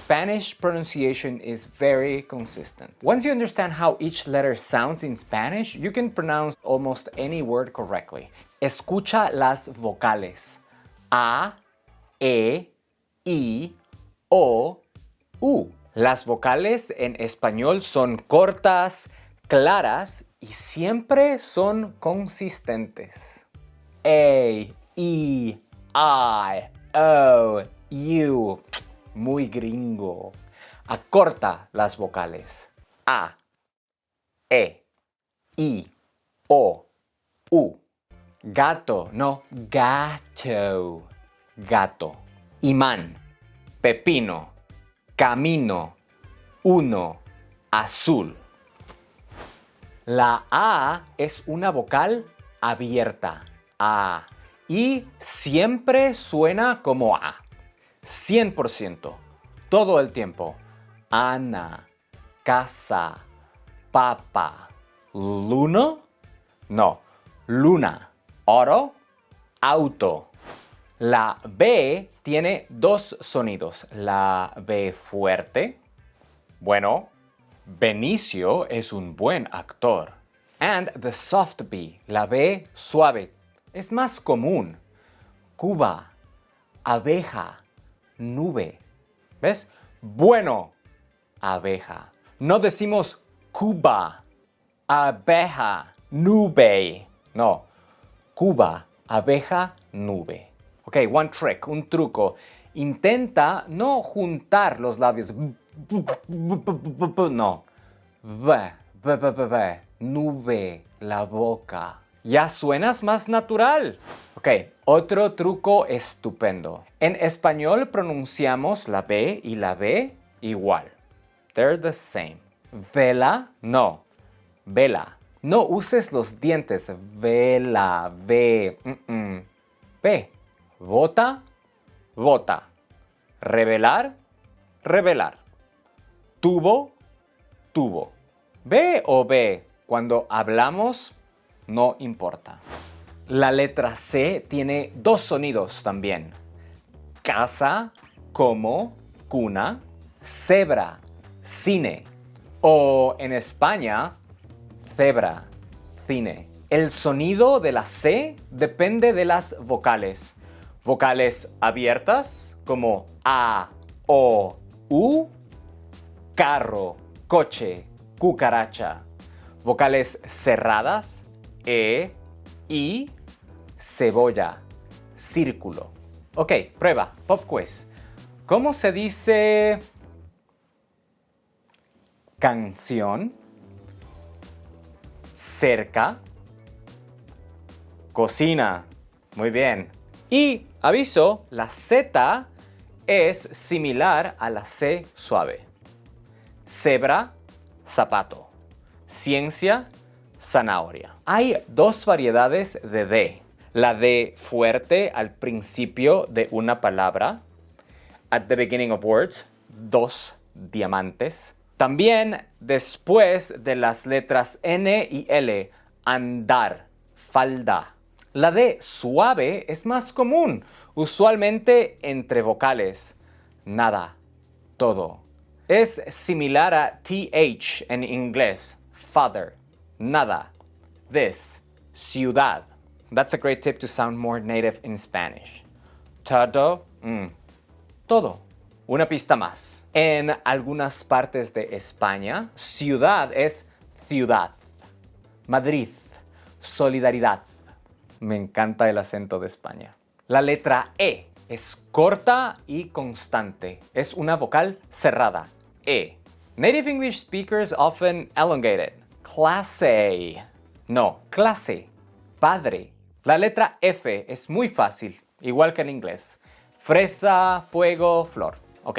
Spanish pronunciation is very consistent. Once you understand how each letter sounds in Spanish, you can pronounce almost any word correctly. Escucha las vocales. A, E, I, O, U. Las vocales en español son cortas, claras y siempre son consistentes. A, E, I, O, U. Muy gringo. Acorta las vocales. A, E, I, O, U. Gato, no, gato. Gato. Imán, pepino, camino, uno, azul. La A es una vocal abierta. A. Y siempre suena como A. 100%. Todo el tiempo. Ana, casa, papa, luna. No, luna. Oro, auto. La B tiene dos sonidos. La B fuerte. Bueno, Benicio es un buen actor. And the soft B, la B suave, es más común. Cuba, abeja, nube. ¿Ves? Bueno, abeja. No decimos Cuba, abeja, nube. No, Cuba, abeja, nube. Ok, one trick, un truco. Intenta no juntar los labios. No. Nube, la boca. Ya suenas más natural. Ok, otro truco estupendo. En español pronunciamos la B y la B igual. They're the same. Vela, no. Vela. No uses los dientes. Vela, V. B. Vota, vota. Revelar, revelar. Tubo, tubo. B o B. Cuando hablamos, no importa. La letra C tiene dos sonidos también. Casa, como, cuna. Cebra, cine. O en España, cebra, cine. El sonido de la C depende de las vocales. Vocales abiertas como A, O, U. Carro, coche, cucaracha. Vocales cerradas, E, I, cebolla, círculo. Ok, prueba, pop quiz. ¿Cómo se dice canción, cerca, cocina? Muy bien. Y aviso, la Z es similar a la C suave. Cebra, zapato. Ciencia, zanahoria. Hay dos variedades de D. La D fuerte al principio de una palabra. At the beginning of words, 2 diamantes. También después de las letras N y L, andar, falda. La D suave es más común, usualmente entre vocales. Nada, todo. Es similar a TH en inglés. Father, nada. This, ciudad. That's a great tip to sound more native in Spanish. Todo, todo. Una pista más. En algunas partes de España, ciudad es ciudad. Madrid, solidaridad. Me encanta el acento de España. La letra E es corta y constante. Es una vocal cerrada. E. Native English speakers often elongate it. Clase. No, clase. Padre. La letra F es muy fácil, igual que en inglés. Fresa, fuego, flor. Ok,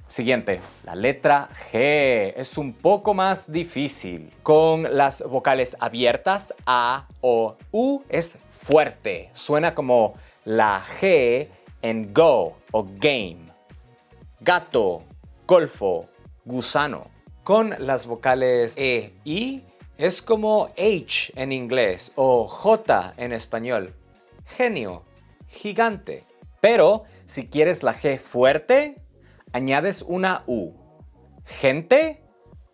siguiente. La letra G es un poco más difícil. Con las vocales abiertas, A, O, U, es fuerte. Suena como la G en go o game. Gato, golfo, gusano. Con las vocales E, I, es como H en inglés o J en español. Genio, gigante. Pero si quieres la G fuerte, añades una U. Gente,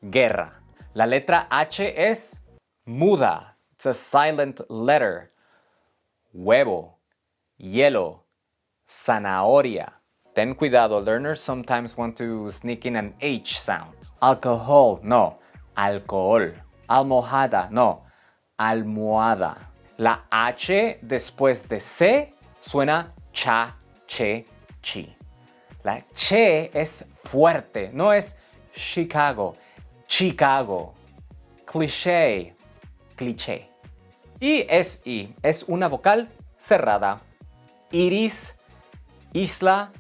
guerra. La letra H es muda. It's a silent letter. Huevo, hielo, zanahoria. Ten cuidado, learners sometimes want to sneak in an H sound. Alcohol, no, alcohol. Almohada, no, almohada. La H después de C suena cha, che, chi. La che es fuerte, no es Chicago, Chicago. Cliché, cliché. Y es I, es una vocal cerrada. Iris, isla,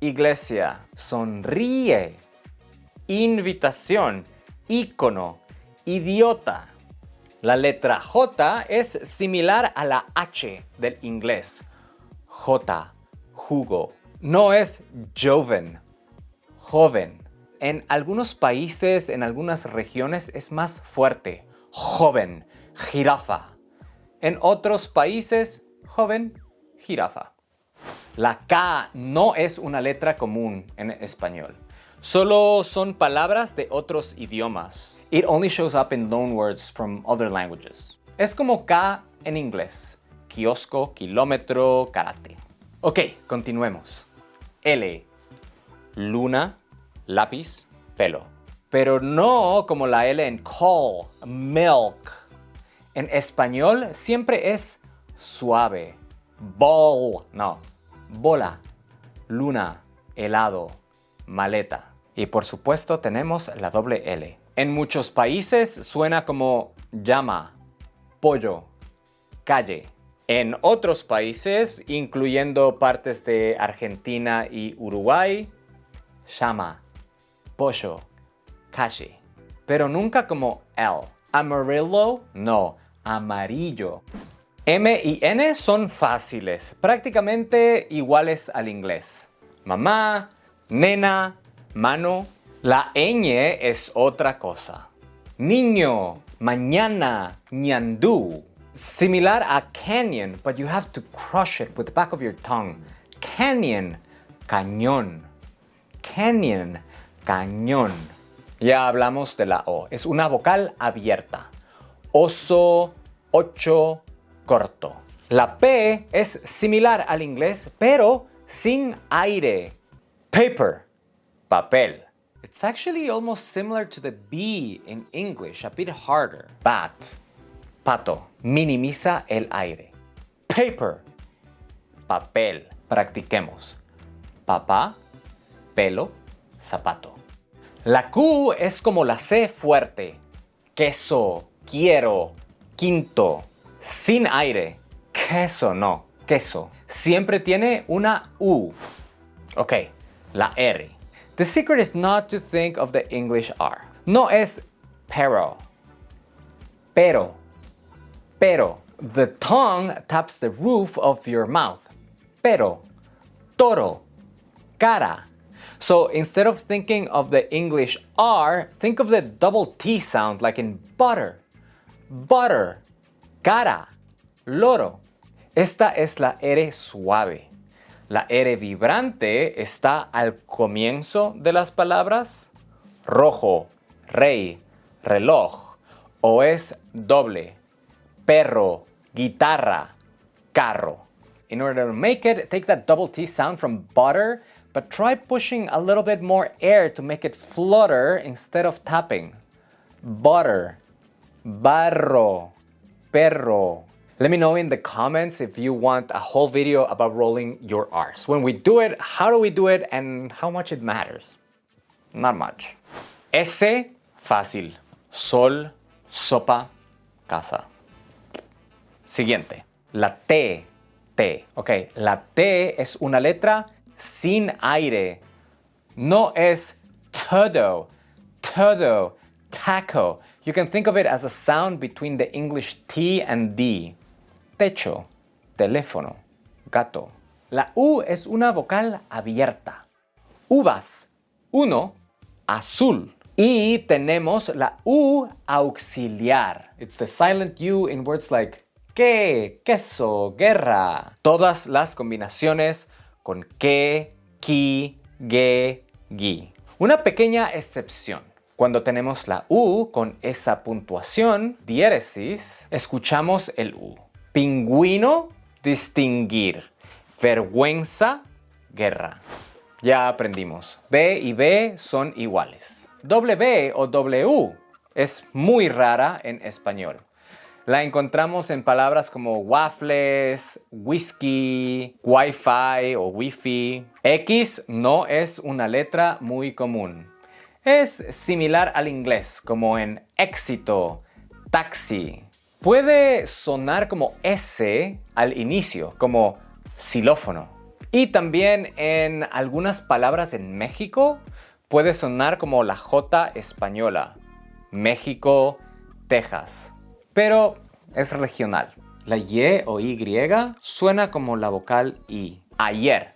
iglesia. Sonríe. Invitación, ícono, idiota. La letra J es similar a la H del inglés. J, jugo. No es joven, joven. En algunos países, en algunas regiones es más fuerte. Joven, jirafa. En otros países, joven, jirafa. La K no es una letra común en español. Solo son palabras de otros idiomas. It only shows up in loanwords from other languages. Es como K en inglés. Kiosco, kilómetro, karate. Ok, continuemos. L. Luna, lápiz, pelo. Pero no como la L en call, milk. En español siempre es suave. Ball, no. Bola, luna, helado, maleta. Y por supuesto tenemos la doble L. En muchos países suena como llama, pollo, calle. En otros países, incluyendo partes de Argentina y Uruguay, llama, pollo, calle. Pero nunca como L. Amarillo, no, amarillo. M y N son fáciles, prácticamente iguales al inglés. Mamá, nena, mano. La ñ es otra cosa. Niño, mañana, ñandú. Similar a canyon, but you have to crush it with the back of your tongue. Canyon, cañón. Canyon, cañón. Ya hablamos de la O. Es una vocal abierta. Oso, ocho, corto. La P es similar al inglés, pero sin aire. Paper, papel. It's actually almost similar to the B in English, a bit harder. Bat, pato. Minimiza el aire. Paper, papel. Practiquemos. Papá, pelo, zapato. La Q es como la C fuerte. Queso, quiero, quinto. Sin aire. Queso, no, queso. Siempre tiene una U. Ok, la R. The secret is not to think of the English R. No es pero. Pero. Pero. The tongue taps the roof of your mouth. Pero. Toro. Cara. So instead of thinking of the English R, think of the double T sound like in butter. Butter. Cara. Loro. Esta es la R suave. La R vibrante está al comienzo de las palabras. Rojo, rey, reloj. O es doble. Perro, guitarra, carro. In order to make it, take that double T sound from butter, but try pushing a little bit more air to make it flutter instead of tapping. Butter, barro, perro. Let me know in the comments if you want a whole video about rolling your R's. When we do it, how do we do it and how much it matters? Not much. S, fácil. Sol, sopa, casa. Siguiente. La T, T. Ok, la T es una letra sin aire. No es todo, todo, taco. You can think of it as a sound between the English T and D. Techo, teléfono, gato. La U es una vocal abierta. Uvas, uno, azul. Y tenemos la U auxiliar. It's the silent U in words like que, queso, guerra. Todas las combinaciones con que, qui, ge, Distinguir. Una pequeña excepción. Cuando tenemos la U con esa puntuación, diéresis, escuchamos el U. Pingüino, distinguir. Vergüenza, guerra. Ya aprendimos. B y B son iguales. W o W es muy rara en español. La encontramos en palabras como waffles, whisky, wifi o wifi. X no es una letra muy común. Es similar al inglés, como en éxito, taxi. Puede sonar como S al inicio, como xilófono. Y también en algunas palabras en México puede sonar como la J española. México, Texas. Pero es regional. La Y o Y suena como la vocal I. Ayer,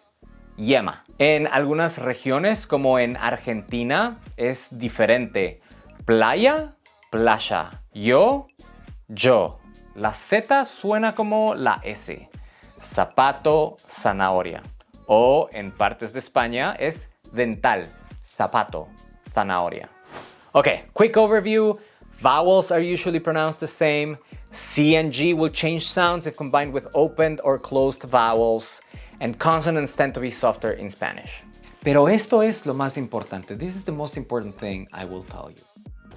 yema. En algunas regiones, como en Argentina, es diferente. Playa, playa. Yo. La Z suena como la S. Zapato, zanahoria. O en partes de España es dental. Zapato, zanahoria. Okay, quick overview. Vowels are usually pronounced the same. C and G will change sounds if combined with opened or closed vowels. And consonants tend to be softer in Spanish. Pero esto es lo más importante. This is the most important thing I will tell you.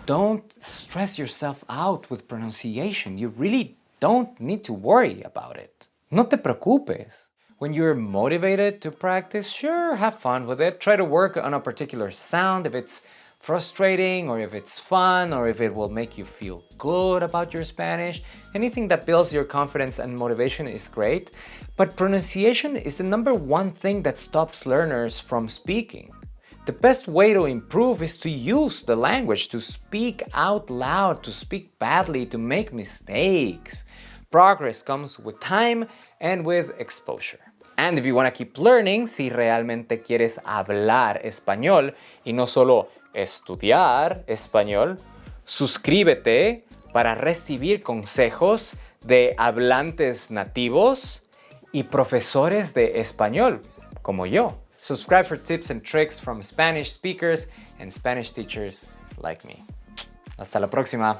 Don't stress yourself out with pronunciation. You really don't need to worry about it. No te preocupes. When you're motivated to practice, sure, have fun with it. Try to work on a particular sound if it's frustrating or if it's fun or if it will make you feel good about your Spanish. Anything that builds your confidence and motivation is great. But pronunciation is the number one thing that stops learners from speaking. The best way to improve is to use the language, to speak out loud, to speak badly, to make mistakes. Progress comes with time and with exposure. And if you want to keep learning, si realmente quieres hablar español y no solo estudiar español, suscríbete para recibir consejos de hablantes nativos y profesores de español, como yo. Subscribe for tips and tricks from Spanish speakers and Spanish teachers like me. Hasta la próxima.